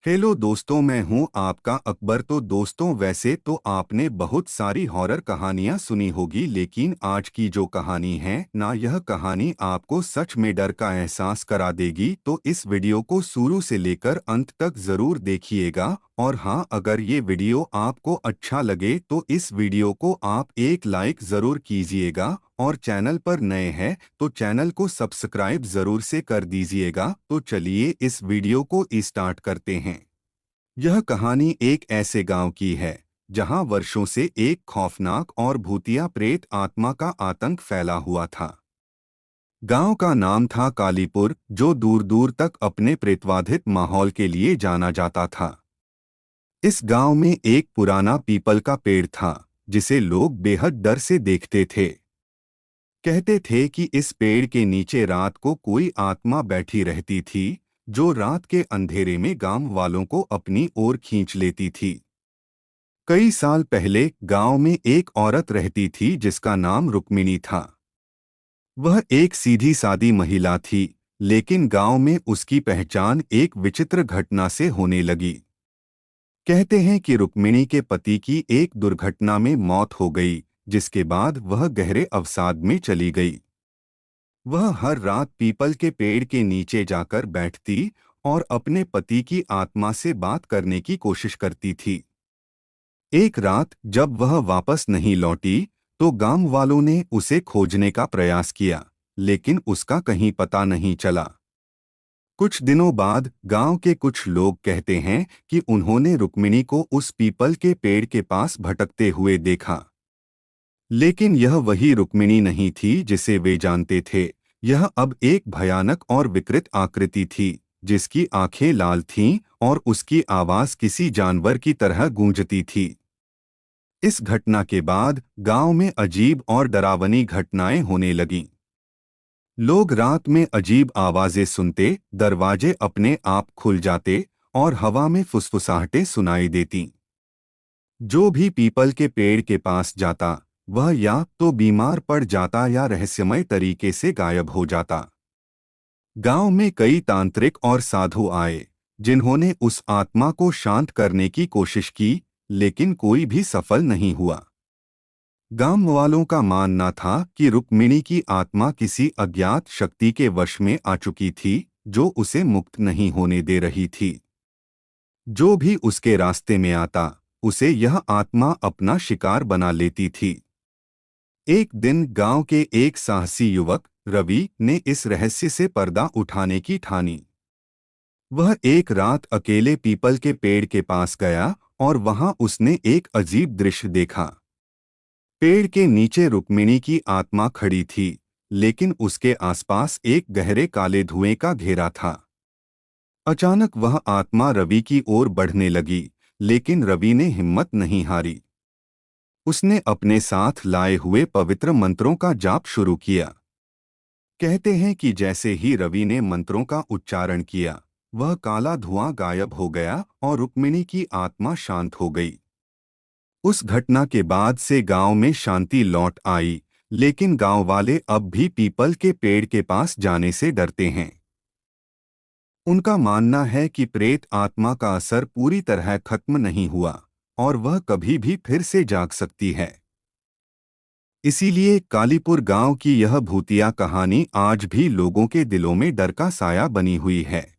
Hello दोस्तों, मैं हूं आपका अकबर। तो दोस्तों, वैसे तो आपने बहुत सारी हॉरर कहानियां सुनी होगी, लेकिन आज की जो कहानी है ना, यह कहानी आपको सच में डर का एहसास करा देगी। तो इस वीडियो को शुरू से लेकर अंत तक जरूर देखिएगा। और हाँ, अगर ये वीडियो आपको अच्छा लगे तो इस वीडियो को आप एक लाइक जरूर कीजिएगा, और चैनल पर नए हैं तो चैनल को सब्सक्राइब जरूर से कर दीजिएगा। तो चलिए इस वीडियो को स्टार्ट करते हैं। यह कहानी एक ऐसे गांव की है जहां वर्षों से एक खौफनाक और भूतिया प्रेत आत्मा का आतंक फैला हुआ था। गांव का नाम था कालीपुर, जो दूर दूर तक अपने प्रेतवाधित माहौल के लिए जाना जाता था। इस गांव में एक पुराना पीपल का पेड़ था जिसे लोग बेहद डर से देखते थे। कहते थे कि इस पेड़ के नीचे रात को कोई आत्मा बैठी रहती थी, जो रात के अंधेरे में गांव वालों को अपनी ओर खींच लेती थी। कई साल पहले गांव में एक औरत रहती थी जिसका नाम रुक्मिणी था। वह एक सीधी सादी महिला थी, लेकिन गांव में उसकी पहचान एक विचित्र घटना से होने लगी। कहते हैं कि रुक्मिणी के पति की एक दुर्घटना में मौत हो गई, जिसके बाद वह गहरे अवसाद में चली गई। वह हर रात पीपल के पेड़ के नीचे जाकर बैठती और अपने पति की आत्मा से बात करने की कोशिश करती थी। एक रात जब वह वापस नहीं लौटी, तो गांव वालों ने उसे खोजने का प्रयास किया, लेकिन उसका कहीं पता नहीं चला। कुछ दिनों बाद गांव के कुछ लोग कहते हैं कि उन्होंने रुक्मिणी को उस पीपल के पेड़ के पास भटकते हुए देखा। लेकिन यह वही रुक्मिणी नहीं थी जिसे वे जानते थे। यह अब एक भयानक और विकृत आकृति थी, जिसकी आंखें लाल थीं और उसकी आवाज किसी जानवर की तरह गूंजती थी। इस घटना के बाद गांव में अजीब और डरावनी घटनाएं होने लगीं। लोग रात में अजीब आवाजें सुनते, दरवाजे अपने आप खुल जाते और हवा में फुसफुसाहटें सुनाई देतीं। जो भी पीपल के पेड़ के पास जाता, वह या तो बीमार पड़ जाता या रहस्यमय तरीके से गायब हो जाता। गांव में कई तांत्रिक और साधु आए, जिन्होंने उस आत्मा को शांत करने की कोशिश की, लेकिन कोई भी सफल नहीं हुआ। गांव वालों का मानना था कि रुक्मिणी की आत्मा किसी अज्ञात शक्ति के वश में आ चुकी थी, जो उसे मुक्त नहीं होने दे रही थी। जो भी उसके रास्ते में आता, उसे यह आत्मा अपना शिकार बना लेती थी। एक दिन गांव के एक साहसी युवक रवि ने इस रहस्य से पर्दा उठाने की ठानी। वह एक रात अकेले पीपल के पेड़ के पास गया और वहां उसने एक अजीब दृश्य देखा। पेड़ के नीचे रुक्मिणी की आत्मा खड़ी थी, लेकिन उसके आसपास एक गहरे काले धुएं का घेरा था। अचानक वह आत्मा रवि की ओर बढ़ने लगी, लेकिन रवि ने हिम्मत नहीं हारी। उसने अपने साथ लाए हुए पवित्र मंत्रों का जाप शुरू किया। कहते हैं कि जैसे ही रवि ने मंत्रों का उच्चारण किया, वह काला धुआं गायब हो गया और रुक्मिणी की आत्मा शांत हो गई। उस घटना के बाद से गांव में शांति लौट आई, लेकिन गांव वाले अब भी पीपल के पेड़ के पास जाने से डरते हैं। उनका मानना है कि प्रेत आत्मा का असर पूरी तरह खत्म नहीं हुआ और वह कभी भी फिर से जाग सकती है। इसीलिए कालीपुर गांव की यह भूतिया कहानी आज भी लोगों के दिलों में डर का साया बनी हुई है।